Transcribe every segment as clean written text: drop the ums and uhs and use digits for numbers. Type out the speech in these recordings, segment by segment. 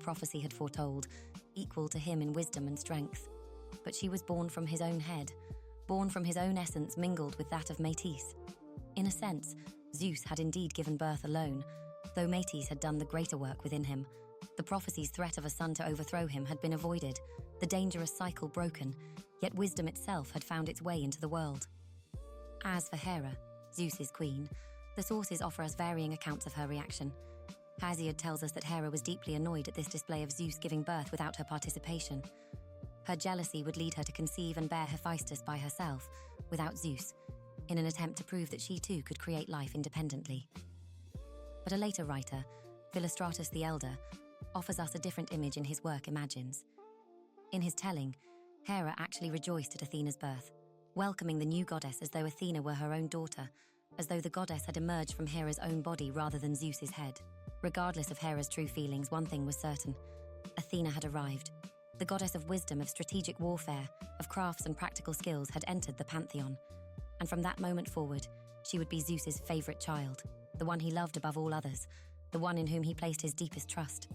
prophecy had foretold, equal to him in wisdom and strength. But she was born from his own head, born from his own essence mingled with that of Métis. In a sense, Zeus had indeed given birth alone, though Métis had done the greater work within him. The prophecy's threat of a son to overthrow him had been avoided, the dangerous cycle broken, yet wisdom itself had found its way into the world. As for Hera, Zeus's queen, the sources offer us varying accounts of her reaction. Hesiod tells us that Hera was deeply annoyed at this display of Zeus giving birth without her participation. Her jealousy would lead her to conceive and bear Hephaestus by herself, without Zeus, in an attempt to prove that she too could create life independently. But a later writer, Philostratus the Elder, offers us a different image in his work Imagines. In his telling, Hera actually rejoiced at Athena's birth, welcoming the new goddess as though Athena were her own daughter, as though the goddess had emerged from Hera's own body rather than Zeus's head. Regardless of Hera's true feelings, one thing was certain: Athena had arrived. The goddess of wisdom, of strategic warfare, of crafts and practical skills had entered the pantheon. And from that moment forward, she would be Zeus's favourite child, the one he loved above all others, the one in whom he placed his deepest trust.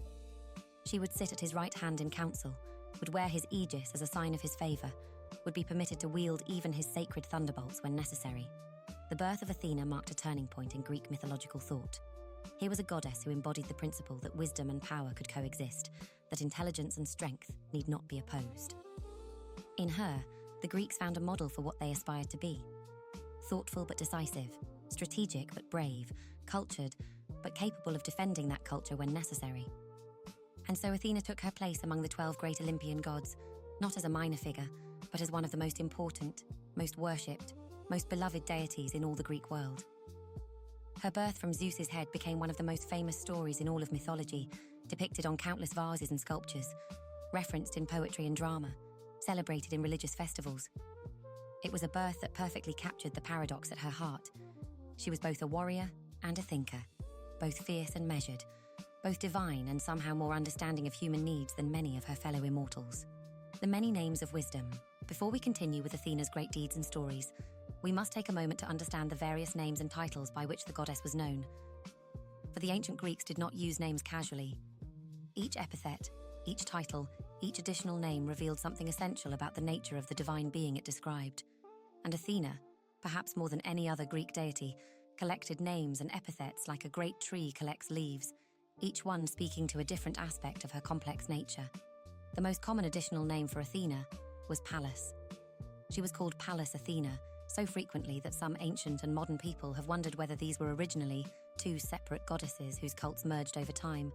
She would sit at his right hand in council, would wear his aegis as a sign of his favour, would be permitted to wield even his sacred thunderbolts when necessary. The birth of Athena marked a turning point in Greek mythological thought. Here was a goddess who embodied the principle that wisdom and power could coexist, that intelligence and strength need not be opposed. In her, the Greeks found a model for what they aspired to be. Thoughtful but decisive, strategic but brave, cultured but capable of defending that culture when necessary. And so Athena took her place among the 12 great Olympian gods, not as a minor figure, but as one of the most important, most worshipped, most beloved deities in all the Greek world. Her birth from Zeus's head became one of the most famous stories in all of mythology, depicted on countless vases and sculptures, referenced in poetry and drama, celebrated in religious festivals. It was a birth that perfectly captured the paradox at her heart. She was both a warrior and a thinker, both fierce and measured, both divine and somehow more understanding of human needs than many of her fellow immortals. The many names of wisdom. Before we continue with Athena's great deeds and stories, we must take a moment to understand the various names and titles by which the goddess was known. For the ancient Greeks did not use names casually. Each epithet, each title, each additional name revealed something essential about the nature of the divine being it described. And Athena, perhaps more than any other Greek deity, collected names and epithets like a great tree collects leaves, each one speaking to a different aspect of her complex nature. The most common additional name for Athena was Pallas. She was called Pallas Athena so frequently that some ancient and modern people have wondered whether these were originally two separate goddesses whose cults merged over time.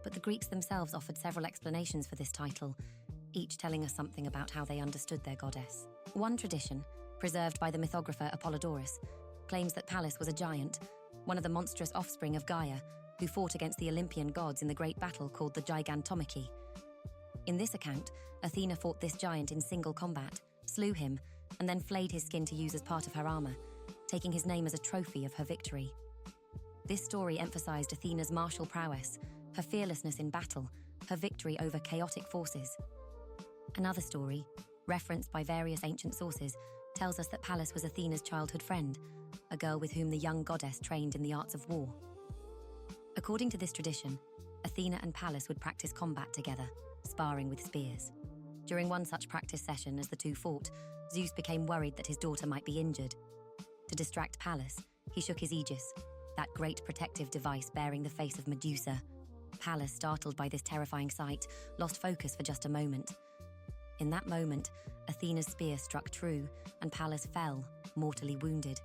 But the Greeks themselves offered several explanations for this title, each telling us something about how they understood their goddess. One tradition, preserved by the mythographer Apollodorus, claims that Pallas was a giant, one of the monstrous offspring of Gaia, who fought against the Olympian gods in the great battle called the Gigantomachy. In this account, Athena fought this giant in single combat, slew him, and then flayed his skin to use as part of her armor, taking his name as a trophy of her victory. This story emphasized Athena's martial prowess, her fearlessness in battle, her victory over chaotic forces. Another story, referenced by various ancient sources, tells us that Pallas was Athena's childhood friend, a girl with whom the young goddess trained in the arts of war. According to this tradition, Athena and Pallas would practice combat together, sparring with spears. During one such practice session as the two fought, Zeus became worried that his daughter might be injured. To distract Pallas, he shook his aegis, that great protective device bearing the face of Medusa. Pallas, startled by this terrifying sight, lost focus for just a moment. In that moment, Athena's spear struck true, and Pallas fell, mortally wounded.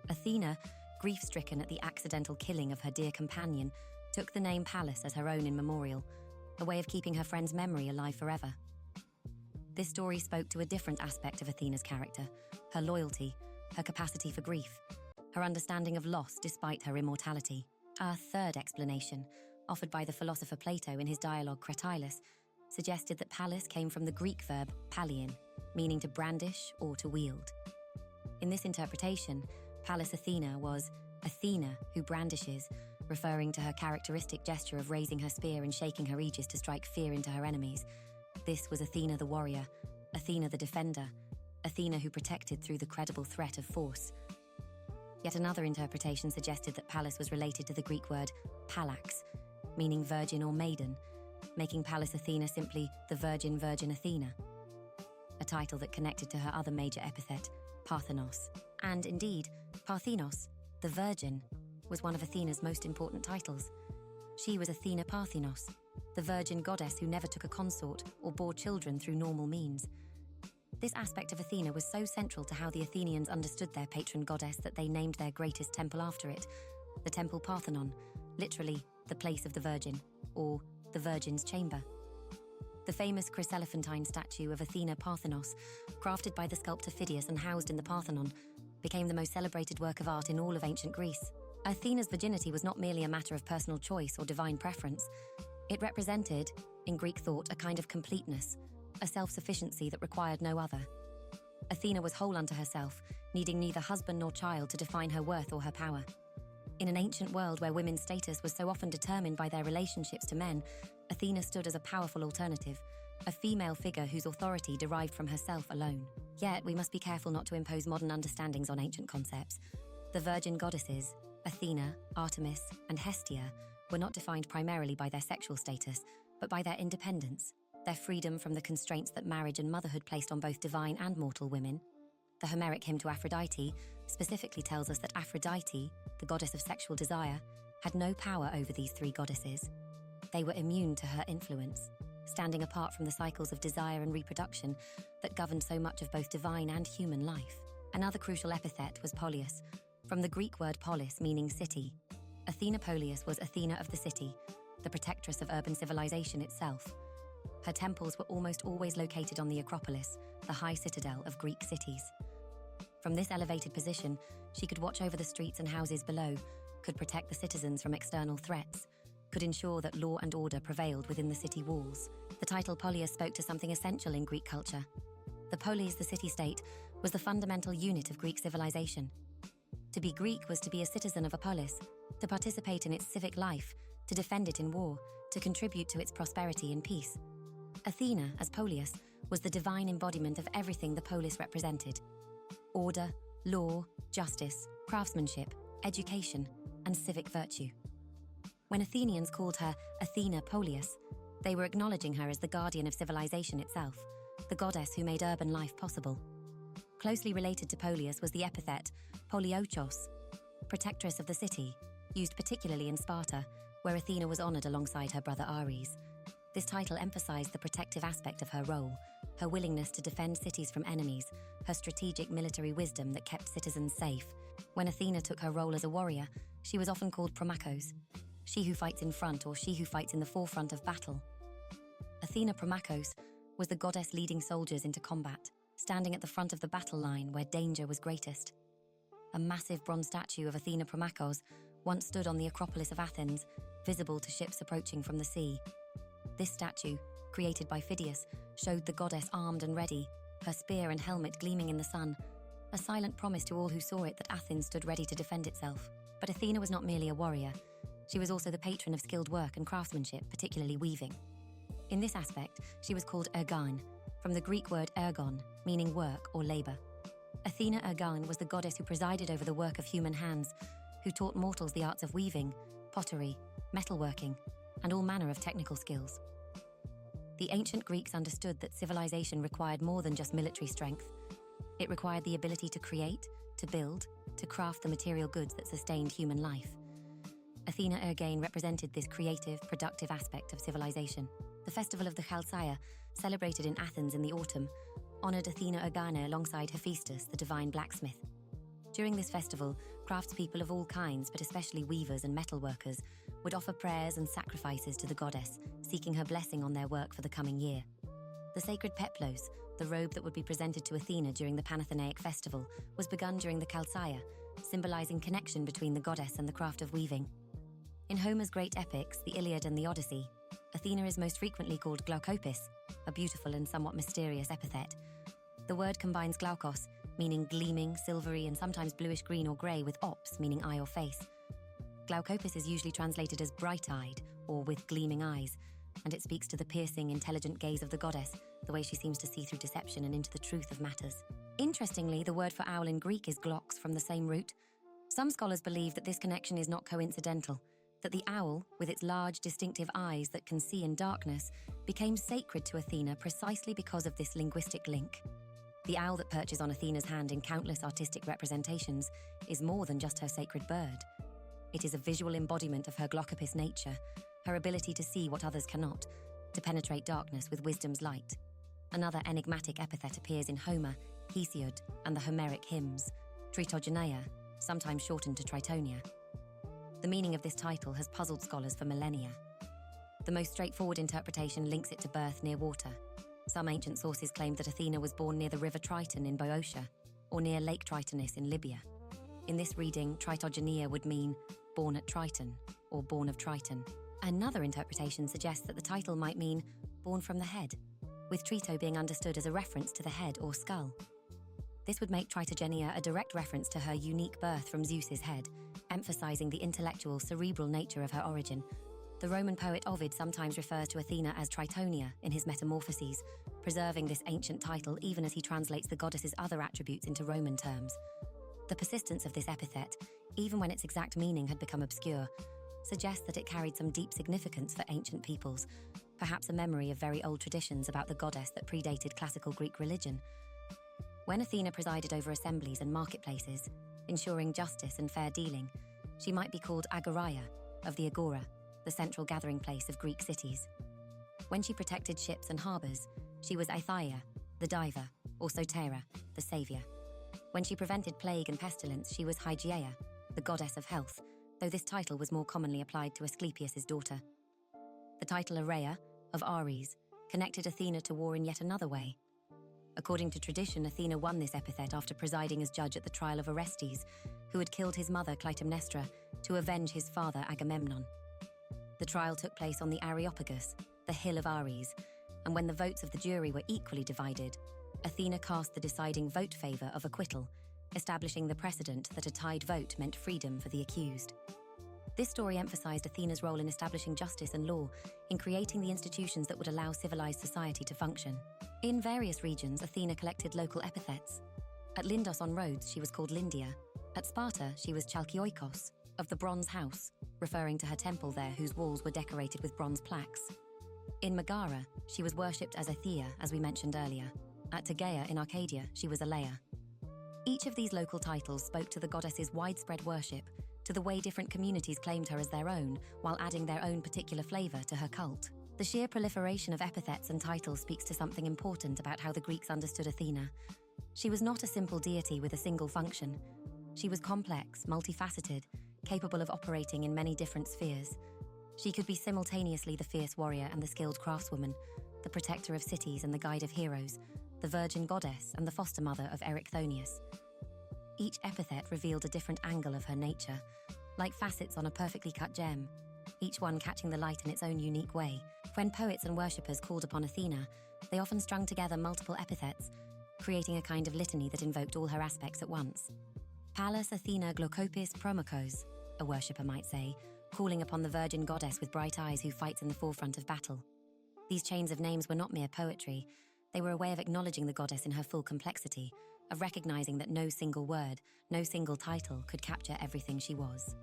Athena, grief-stricken at the accidental killing of her dear companion, took the name Pallas as her own in memorial, a way of keeping her friend's memory alive forever. This story spoke to a different aspect of Athena's character, her loyalty, her capacity for grief, her understanding of loss despite her immortality. Our third explanation, offered by the philosopher Plato in his dialogue Cratylus, suggested that Pallas came from the Greek verb pallein, meaning to brandish or to wield. In this interpretation, Pallas Athena was Athena who brandishes, referring to her characteristic gesture of raising her spear and shaking her aegis to strike fear into her enemies. This was Athena the warrior, Athena the defender, Athena who protected through the credible threat of force. Yet another interpretation suggested that Pallas was related to the Greek word pallax, meaning virgin or maiden, making Pallas Athena simply the Virgin Athena, a title that connected to her other major epithet, Parthenos. And indeed, Parthenos, the Virgin, was one of Athena's most important titles. She was Athena Parthenos, the virgin goddess who never took a consort or bore children through normal means. This aspect of Athena was so central to how the Athenians understood their patron goddess that they named their greatest temple after it, the Temple Parthenon, literally the place of the Virgin, or the Virgin's chamber. The famous chryselephantine statue of Athena Parthenos, crafted by the sculptor Phidias and housed in the Parthenon, became the most celebrated work of art in all of ancient Greece. Athena's virginity was not merely a matter of personal choice or divine preference. It represented, in Greek thought, a kind of completeness, a self-sufficiency that required no other. Athena was whole unto herself, needing neither husband nor child to define her worth or her power. In an ancient world where women's status was so often determined by their relationships to men, Athena stood as a powerful alternative, a female figure whose authority derived from herself alone. Yet, we must be careful not to impose modern understandings on ancient concepts. The virgin goddesses, Athena, Artemis, and Hestia, were not defined primarily by their sexual status, but by their independence, their freedom from the constraints that marriage and motherhood placed on both divine and mortal women. The Homeric hymn to Aphrodite specifically tells us that Aphrodite, the goddess of sexual desire, had no power over these three goddesses. They were immune to her influence, standing apart from the cycles of desire and reproduction that governed so much of both divine and human life. Another crucial epithet was Polias, from the Greek word polis meaning city. Athena Polias was Athena of the city, the protectress of urban civilization itself. Her temples were almost always located on the Acropolis, the high citadel of Greek cities. From this elevated position, she could watch over the streets and houses below, could protect the citizens from external threats, could ensure that law and order prevailed within the city walls. The title Polias spoke to something essential in Greek culture. The polis, the city-state, was the fundamental unit of Greek civilization. To be Greek was to be a citizen of a polis, to participate in its civic life, to defend it in war, to contribute to its prosperity and peace. Athena, as Polias, was the divine embodiment of everything the polis represented: order, law, justice, craftsmanship, education, and civic virtue. When Athenians called her Athena Polias, they were acknowledging her as the guardian of civilization itself, the goddess who made urban life possible. Closely related to Polias was the epithet Poliochos, protectress of the city, used particularly in Sparta, where Athena was honored alongside her brother Ares. This title emphasized the protective aspect of her role, her willingness to defend cities from enemies, her strategic military wisdom that kept citizens safe. When Athena took her role as a warrior, she was often called Promachos, she who fights in front or she who fights in the forefront of battle. Athena Promachos was the goddess leading soldiers into combat, standing at the front of the battle line where danger was greatest. A massive bronze statue of Athena Promachos once stood on the Acropolis of Athens, visible to ships approaching from the sea. This statue, created by Phidias, showed the goddess armed and ready, her spear and helmet gleaming in the sun, a silent promise to all who saw it that Athens stood ready to defend itself. But Athena was not merely a warrior. She was also the patron of skilled work and craftsmanship, particularly weaving. In this aspect, she was called Ergane, from the Greek word ergon, meaning work or labor. Athena Ergane was the goddess who presided over the work of human hands, who taught mortals the arts of weaving, pottery, metalworking, and all manner of technical skills. The ancient Greeks understood that civilization required more than just military strength. It required the ability to create, to build, to craft the material goods that sustained human life. Athena Ergane represented this creative, productive aspect of civilization. The festival of the Chalcaea, celebrated in Athens in the autumn, honored Athena Ergane alongside Hephaestus, the divine blacksmith. During this festival, craftspeople of all kinds, but especially weavers and metalworkers, would offer prayers and sacrifices to the goddess, seeking her blessing on their work for the coming year. The sacred peplos, the robe that would be presented to Athena during the Panathenaic festival, was begun during the Chalcaea, symbolizing connection between the goddess and the craft of weaving. In Homer's great epics, the Iliad and the Odyssey, Athena is most frequently called Glaukopis, a beautiful and somewhat mysterious epithet. The word combines glaukos, meaning gleaming, silvery, and sometimes bluish-green or grey, with ops, meaning eye or face. Glaukopis is usually translated as bright-eyed, or with gleaming eyes, and it speaks to the piercing, intelligent gaze of the goddess, the way she seems to see through deception and into the truth of matters. Interestingly, the word for owl in Greek is glox, from the same root. Some scholars believe that this connection is not coincidental. that the owl, with its large, distinctive eyes that can see in darkness, became sacred to Athena precisely because of this linguistic link. The owl that perches on Athena's hand in countless artistic representations is more than just her sacred bird. It is a visual embodiment of her glaucopis nature, her ability to see what others cannot, to penetrate darkness with wisdom's light. Another enigmatic epithet appears in Homer, Hesiod, and the Homeric hymns, Tritogeneia, sometimes shortened to Tritonia. The meaning of this title has puzzled scholars for millennia. The most straightforward interpretation links it to birth near water. Some ancient sources claim that Athena was born near the river Triton in Boeotia, or near Lake Tritonis in Libya. In this reading, Tritogeneia would mean born at Triton, or born of Triton. Another interpretation suggests that the title might mean born from the head, with Trito being understood as a reference to the head or skull. This would make Tritogeneia a direct reference to her unique birth from Zeus's head, emphasizing the intellectual, cerebral nature of her origin. The Roman poet Ovid sometimes refers to Athena as Tritonia in his Metamorphoses, preserving this ancient title even as he translates the goddess's other attributes into Roman terms. The persistence of this epithet, even when its exact meaning had become obscure, suggests that it carried some deep significance for ancient peoples, perhaps a memory of very old traditions about the goddess that predated classical Greek religion. When Athena presided over assemblies and marketplaces, ensuring justice and fair dealing, she might be called Agoraia, of the Agora, the central gathering place of Greek cities. When she protected ships and harbours, she was Aithaia, the diver, or Sotera, the saviour. When she prevented plague and pestilence, she was Hygieia, the goddess of health, though this title was more commonly applied to Asclepius's daughter. The title Areia, of Ares, connected Athena to war in yet another way. According to tradition, Athena won this epithet after presiding as judge at the trial of Orestes, who had killed his mother Clytemnestra to avenge his father Agamemnon. The trial took place on the Areopagus, the hill of Ares, and when the votes of the jury were equally divided, Athena cast the deciding vote favour of acquittal, establishing the precedent that a tied vote meant freedom for the accused. This story emphasized Athena's role in establishing justice and law, in creating the institutions that would allow civilized society to function. In various regions, Athena collected local epithets. At Lindos on Rhodes, she was called Lindia. At Sparta, she was Chalkioikos, of the Bronze House, referring to her temple there whose walls were decorated with bronze plaques. In Megara, she was worshipped as Athea, as we mentioned earlier. At Tegea in Arcadia, she was Aleia. Each of these local titles spoke to the goddess's widespread worship, to the way different communities claimed her as their own, while adding their own particular flavour to her cult. The sheer proliferation of epithets and titles speaks to something important about how the Greeks understood Athena. She was not a simple deity with a single function. She was complex, multifaceted, capable of operating in many different spheres. She could be simultaneously the fierce warrior and the skilled craftswoman, the protector of cities and the guide of heroes, the virgin goddess and the foster mother of Erichthonius. Each epithet revealed a different angle of her nature, like facets on a perfectly cut gem, each one catching the light in its own unique way. When poets and worshippers called upon Athena, they often strung together multiple epithets, creating a kind of litany that invoked all her aspects at once. Pallas Athena Glaucopis Promachos, a worshipper might say, calling upon the virgin goddess with bright eyes who fights in the forefront of battle. These chains of names were not mere poetry. They were a way of acknowledging the goddess in her full complexity, of recognizing that no single word, no single title could capture everything she was.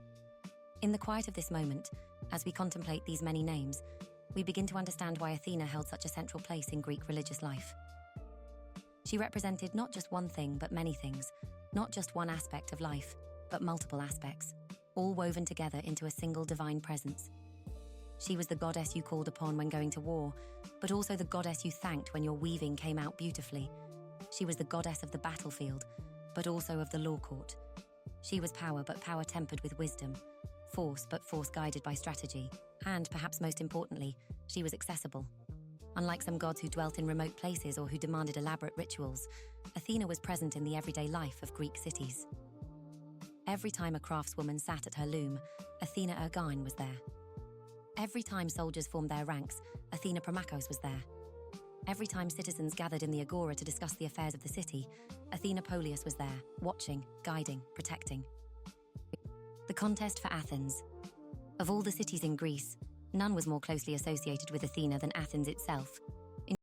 In the quiet of this moment, as we contemplate these many names, we begin to understand why Athena held such a central place in Greek religious life. She represented not just one thing, but many things, not just one aspect of life, but multiple aspects, all woven together into a single divine presence. She was the goddess you called upon when going to war, but also the goddess you thanked when your weaving came out beautifully. She was the goddess of the battlefield, but also of the law court. She was power, but power tempered with wisdom, force, but force guided by strategy, and, perhaps most importantly, she was accessible. Unlike some gods who dwelt in remote places or who demanded elaborate rituals, Athena was present in the everyday life of Greek cities. Every time a craftswoman sat at her loom, Athena Ergine was there. Every time soldiers formed their ranks, Athena Promachos was there. Every time citizens gathered in the Agora to discuss the affairs of the city, Athena Polius was there, watching, guiding, protecting. The contest for Athens. Of all the cities in Greece, none was more closely associated with Athena than Athens itself.